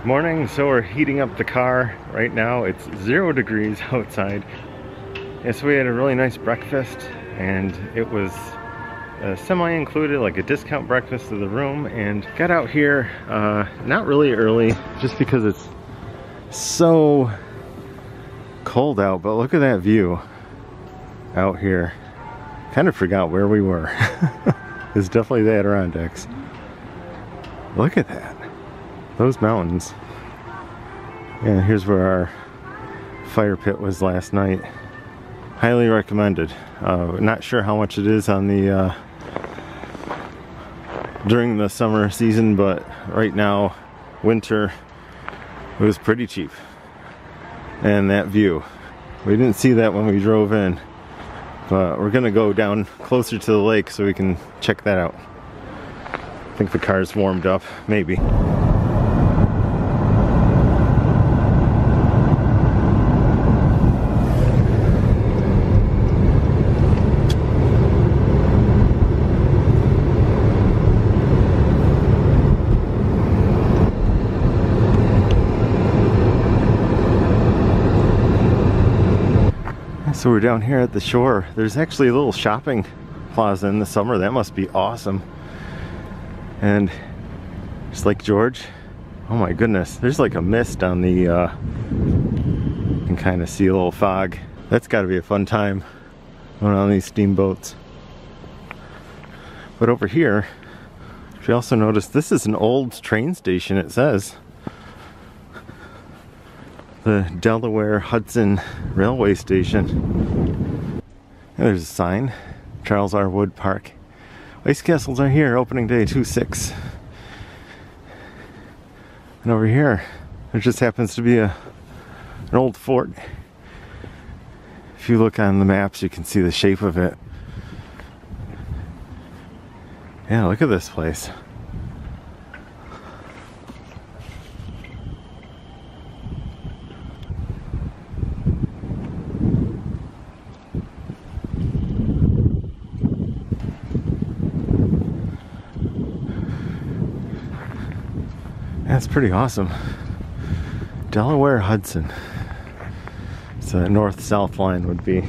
Morning, so we're heating up the car right now. It's 0 degrees outside. And so we had a really nice breakfast, and it was semi-included, like a discount breakfast to the room, and got out here not really early just because it's so cold out. But look at that view out here. Kind of forgot where we were. It's definitely the Adirondacks. Look at that. Those mountains. Yeah, here's where our fire pit was last night. Highly recommended. Not sure how much it is on the during the summer season, but right now, winter, it was pretty cheap. And that view, we didn't see that when we drove in, but we're gonna go down closer to the lake so we can check that out. I think the car's warmed up, maybe. So we're down here at the shore. There's actually a little shopping plaza in the summer. That must be awesome. And just like George, oh my goodness, there's like a mist on the, you can kind of see a little fog. That's got to be a fun time going on these steamboats. But over here, if you also notice, this is an old train station, it says. The Delaware Hudson railway station. And there's a sign, Charles R. Wood Park. Ice castles are here, opening day 2/6. And over here, there just happens to be an old fort. If you look on the maps, you can see the shape of it. Yeah, look at this place. That's pretty awesome. Delaware Hudson. So the north-south line would be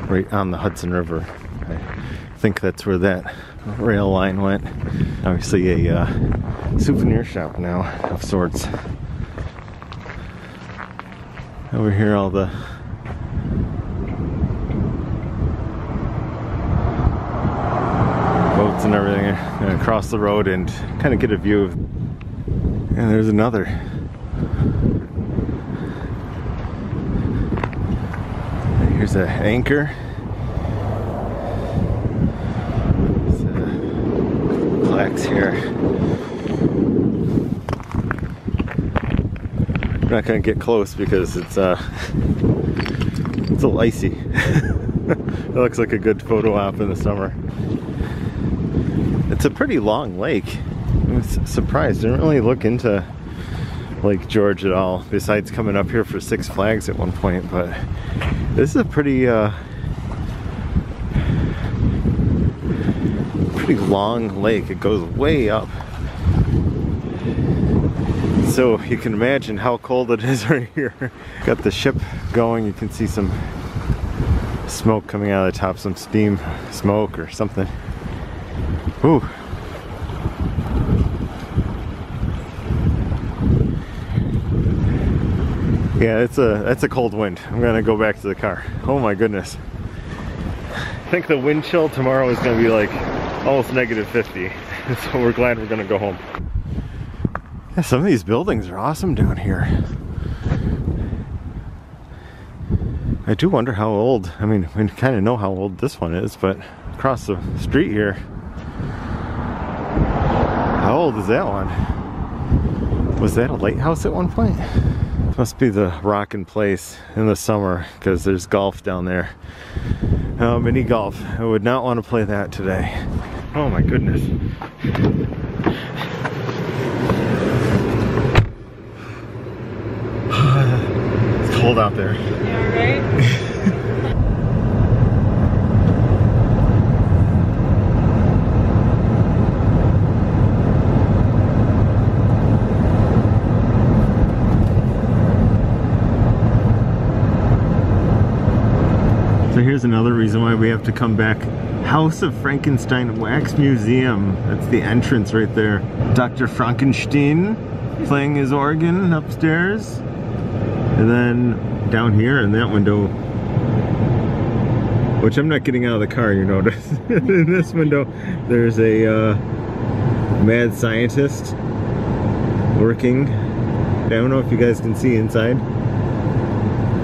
right on the Hudson River. I think that's where that rail line went. Obviously a souvenir shop now of sorts. Over here all the boats and everything across the road, and kind of get a view of. And there's another. Here's an anchor. There's plaques here. I'm not gonna get close because it's a little icy. It looks like a good photo op in the summer. It's a pretty long lake. I was surprised. Didn't really look into Lake George at all, besides coming up here for Six Flags at one point. But this is a pretty long lake. It goes way up, so you can imagine how cold it is right here. Got the ship going. You can see some smoke coming out of the top, some steam smoke or something. Ooh. Yeah, that's a cold wind. I'm gonna go back to the car. Oh my goodness. I think the wind chill tomorrow is gonna be like almost -50. So we're glad we're gonna go home. Yeah, some of these buildings are awesome down here. I do wonder how old, I mean, we kind of know how old this one is, but across the street here, how old is that one? Was that a lighthouse at one point? Must be the rockin' place in the summer, because there's golf down there. Oh, mini golf. I would not want to play that today. Oh my goodness. It's cold out there. Yeah, right? So here's another reason why we have to come back. House of Frankenstein Wax Museum. That's the entrance right there. Dr. Frankenstein playing his organ upstairs. And then down here in that window, which I'm not getting out of the car, you notice. In this window, there's a mad scientist working. I don't know if you guys can see inside.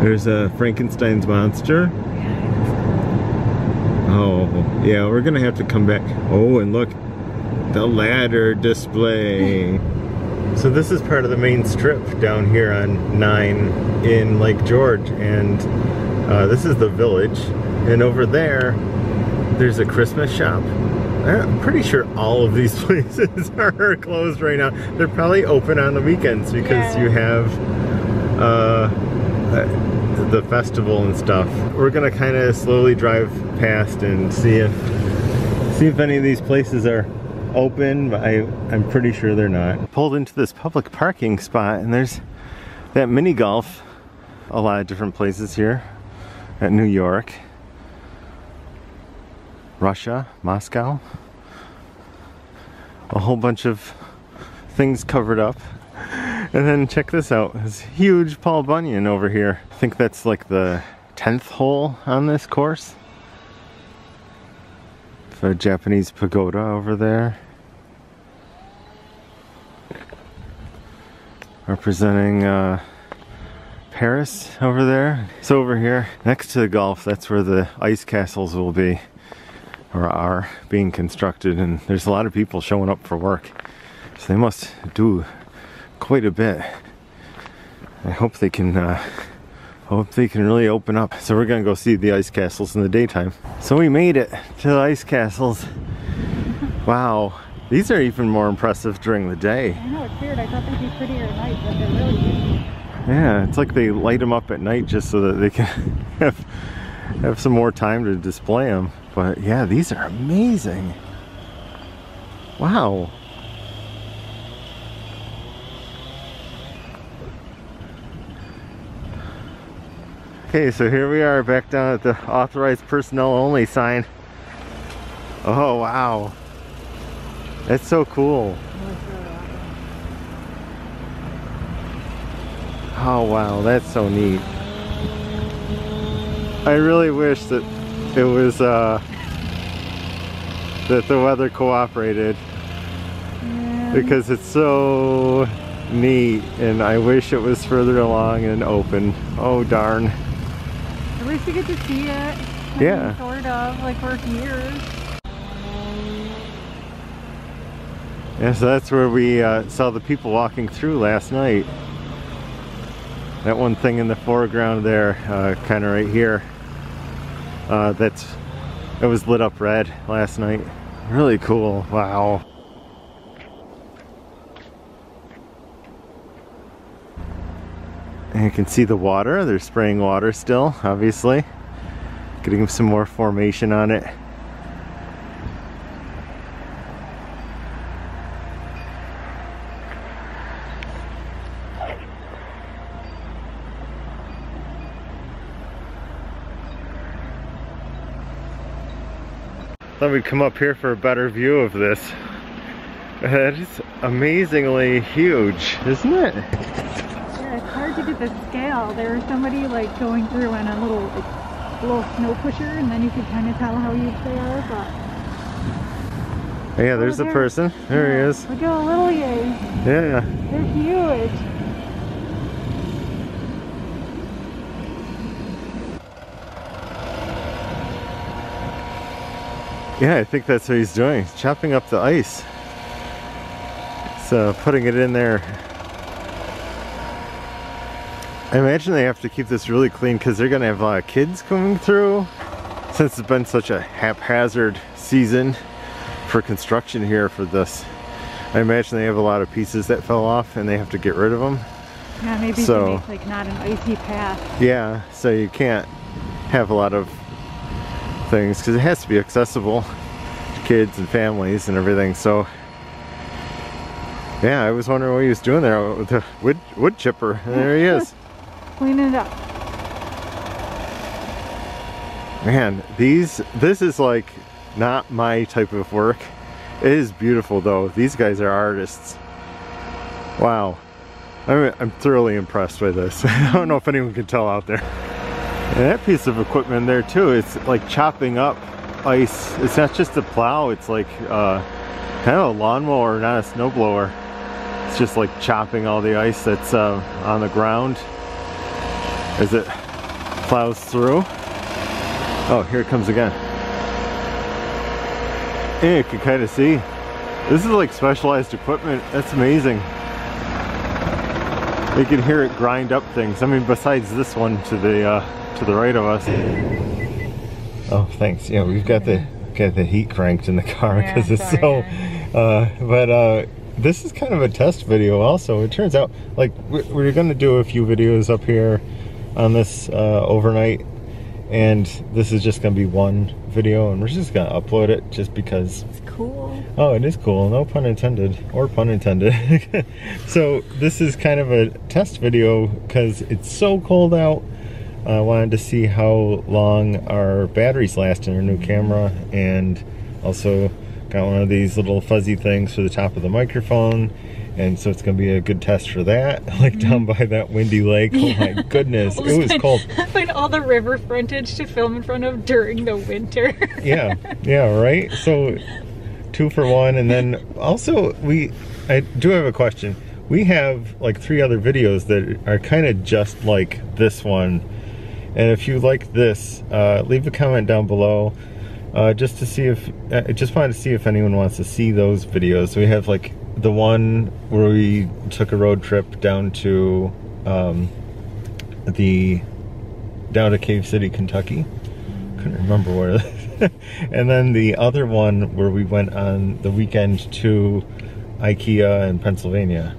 There's a Frankenstein's monster. Oh, yeah, we're gonna have to come back. Oh, and look, the ladder display. So this is part of the main strip down here on 9 in Lake George, and this is the village. And over there, there's a Christmas shop. I'm pretty sure all of these places are closed right now. They're probably open on the weekends because you have the festival and stuff. We're gonna kind of slowly drive past and see if any of these places are open, but I'm pretty sure they're not. Pulled into this public parking spot, and there's that mini golf. A lot of different places here at New York, Russia, Moscow. A whole bunch of things covered up. And then check this out, this huge Paul Bunyan over here. I think that's like the 10th hole on this course. A Japanese pagoda over there. Representing Paris over there. So over here, next to the golf, that's where the ice castles will be, or are being constructed, and there's a lot of people showing up for work. So they must do quite a bit. I hope they can really open up. So we're gonna go see the ice castles in the daytime. So we made it to the ice castles. Wow, these are even more impressive during the day. I know, it's weird. I thought they'd be prettier at night, but they're really beautiful. Yeah, it's like they light them up at night just so that they can have some more time to display them. But yeah, these are amazing. Wow. Okay, so here we are back down at the authorized personnel only sign. Oh wow, that's so cool. Oh wow, that's so neat. I really wish that it was that the weather cooperated, because it's so neat, and I wish it was further along and open. Oh darn. At least you get to see it. Yeah. Sort of, like for years. Yeah, so that's where we saw the people walking through last night. That one thing in the foreground there, kind of right here, it was lit up red last night. Really cool. Wow. And you can see the water. They're spraying water still, obviously. Getting some more formation on it. Thought we'd come up here for a better view of this. That is amazingly huge, isn't it? Yeah, it's hard to get the scale. There was somebody like going through on a little snow pusher, and then you could kind of tell how huge they are. But yeah, there's the person. There he is. Look how little he is. Yeah. They're huge. Yeah, I think that's what he's doing. He's chopping up the ice. So putting it in there. I imagine they have to keep this really clean because they're going to have a lot of kids coming through. Since it's been such a haphazard season for construction here for this, I imagine they have a lot of pieces that fell off and they have to get rid of them. Yeah, maybe so, make like not an icy path. Yeah, so you can't have a lot of things because it has to be accessible to kids and families and everything. So yeah, I was wondering what he was doing there with the wood chipper, and there he is. Cleaning it up. Man, this is like not my type of work. It is beautiful though. These guys are artists. Wow. I'm thoroughly impressed by this. I don't know if anyone can tell out there. And that piece of equipment there too, it's like chopping up ice. It's not just a plow, it's like kind of a lawnmower, not a snowblower. It's just like chopping all the ice that's on the ground as it plows through. Oh, here it comes again. And you can kind of see, this is like specialized equipment. That's amazing. You can hear it grind up things. I mean, besides this one to the right of us. Oh, thanks. Yeah, we've got the heat cranked in the car because it's so. This is kind of a test video. Also, it turns out like we're going to do a few videos up here on this overnight, and this is just going to be one video, and we're just going to upload it just because. It's cool. Oh, it is cool. No pun intended, or pun intended. So this is kind of a test video because it's so cold out. I wanted to see how long our batteries last in our new camera, and also got one of these little fuzzy things for the top of the microphone, and so it's gonna be a good test for that. Like down by that windy lake. Oh my goodness, it was cold. Find all the river frontage to film in front of during the winter. yeah, right. So 2 for 1, and then also I do have a question. We have like 3 other videos that are kind of just like this one. And if you like this, leave a comment down below, just to see if, I just wanted to see if anyone wants to see those videos. We have like the one where we took a road trip down to, down to Cave City, Kentucky. Couldn't remember where. And then the other one where we went on the weekend to IKEA in Pennsylvania,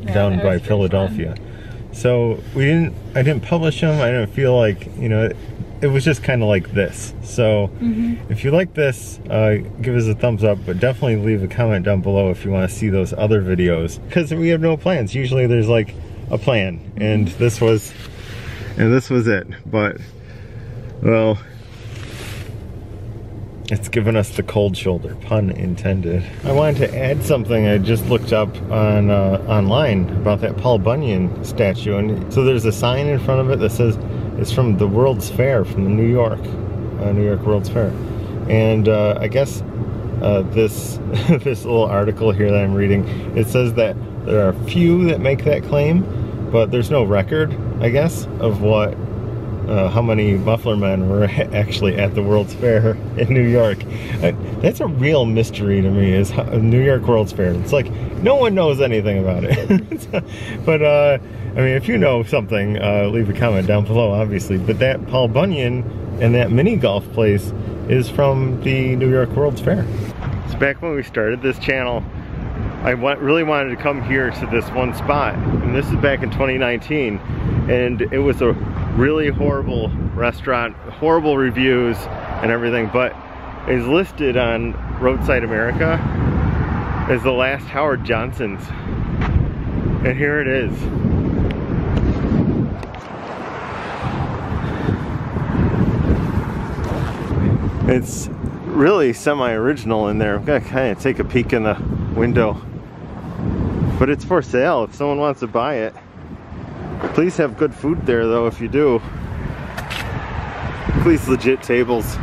down by Philadelphia. So I didn't publish them. I didn't feel like, you know, it was just kind of like this. So if you like this, give us a thumbs up, but definitely leave a comment down below if you want to see those other videos, because we have no plans. Usually there's like a plan, and this was it. But well, it's given us the cold shoulder, pun intended. I wanted to add something I just looked up on online about that Paul Bunyan statue, and so there's a sign in front of it that says it's from the World's Fair, from the New York World's Fair. And I guess this little article here that I'm reading, it says that there are a few that make that claim, but there's no record, I guess, of what how many muffler men were actually at the World's Fair in New York. That's a real mystery to me, is New York World's Fair. It's like no one knows anything about it. But I mean, if you know something, leave a comment down below, obviously. But that Paul Bunyan and that mini golf place is from the New York World's Fair. So back when we started this channel, I really wanted to come here to this one spot, and this is back in 2019, and it was a really horrible restaurant, horrible reviews and everything, but is listed on Roadside America as the last Howard Johnson's, and here it is. It's really semi-original in there. I'm gonna kind of take a peek in the window, but it's for sale if someone wants to buy it. Please have good food there though if you do. Please, legit tables.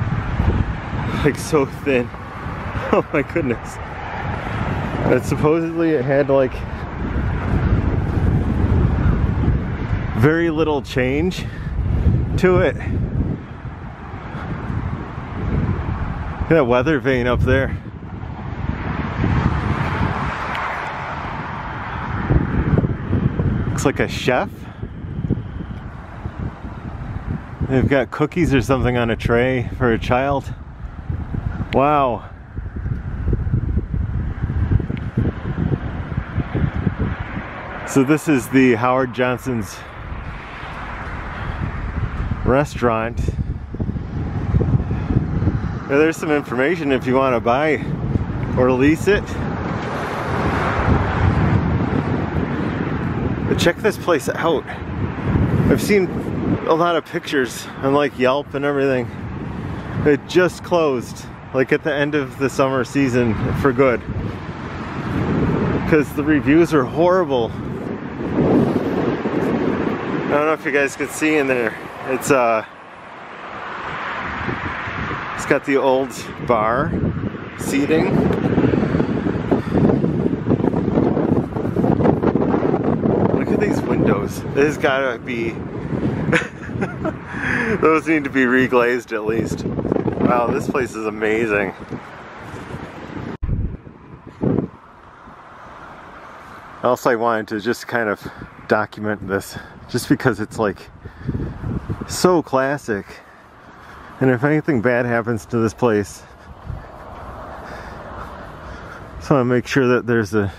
Like so thin. Oh my goodness. And supposedly it had like very little change to it. Look at that weather vane up there. Looks like a chef. They've got cookies or something on a tray for a child. Wow. So this is the Howard Johnson's restaurant. Now there's some information if you want to buy or lease it. But check this place out. I've seen a lot of pictures on like Yelp and everything. It just closed, like at the end of the summer season for good, because the reviews are horrible. I don't know if you guys can see in there. It's got the old bar seating. Look at these windows. This has gotta be those need to be reglazed at least. Wow, this place is amazing. Also, I wanted to just kind of document this just because it's like so classic, and if anything bad happens to this place, so I make sure that there's a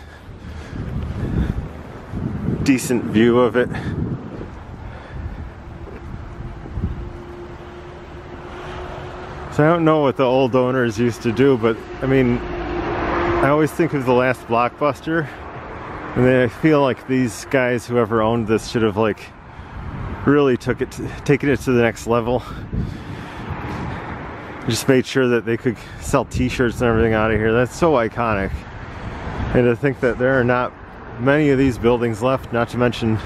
decent view of it. So I don't know what the old owners used to do, but I mean, I always think of the last Blockbuster, and I feel like these guys, whoever owned this, should have like really taken it to the next level. Just made sure that they could sell t-shirts and everything out of here. That's so iconic. And to think that there are not many of these buildings left, not to mention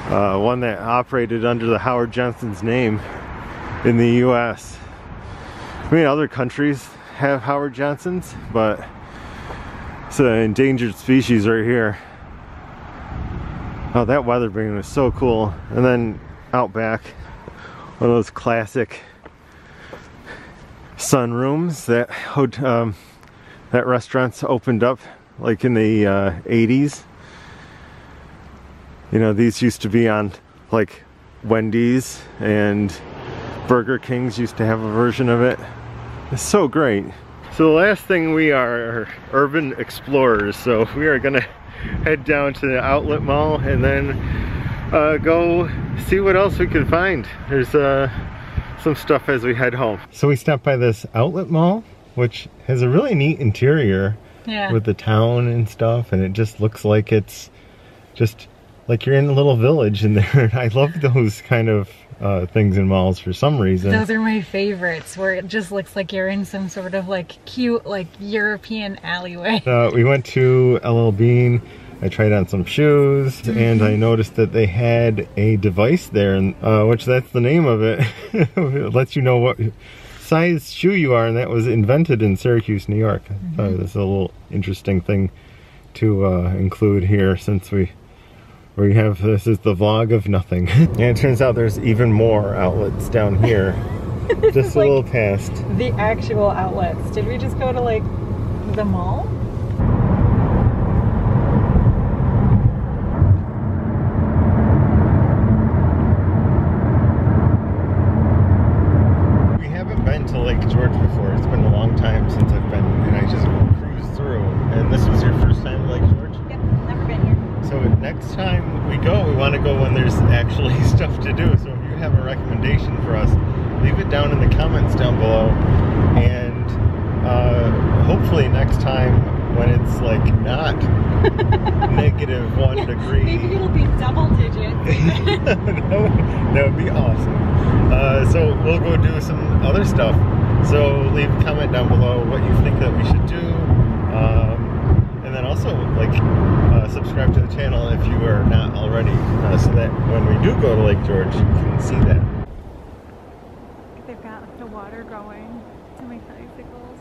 one that operated under the Howard Johnson's name in the US. I mean, other countries have Howard Johnsons, but it's an endangered species right here. Oh, that weather balloon was so cool. And then out back, one of those classic sunrooms that restaurants opened up like in the 80s. You know, these used to be on like Wendy's, and Burger King's used to have a version of it. It's so great. So the last thing, we are urban explorers, so we are gonna head down to the outlet mall and then go see what else we can find. There's some stuff as we head home. So we stopped by this outlet mall, which has a really neat interior, yeah, with the town and stuff, and it just looks like it's just like you're in a little village in there. I love those kind of things in malls for some reason. Those are my favorites, where it just looks like you're in some sort of like cute like European alleyway. We went to LL Bean. I tried on some shoes, and I noticed that they had a device there, and which that's the name of it. It lets you know what size shoe you are, and that was invented in Syracuse, New York. I thought this is a little interesting thing to include here, since we have, this is the vlog of nothing. And it turns out there's even more outlets down here. Just a little past. The actual outlets. Did we just go to like the mall? We haven't been to Lake George before. It's been a long time since I've been, and I just cruised through. And this was your first time to Lake George? Yep, never been here. So next time we go, we want to go when there's actually stuff to do. So if you have a recommendation for us, leave it down in the comments down below. And hopefully next time when it's like not -1 degree. Maybe it'll be double digit. That would be awesome. So we'll go do some other stuff. So leave a comment down below what you think that we should do. And then also like subscribe to the channel if you are not already, so that when we do go to Lake George, you can see that. They've got like the water going to make bicycles.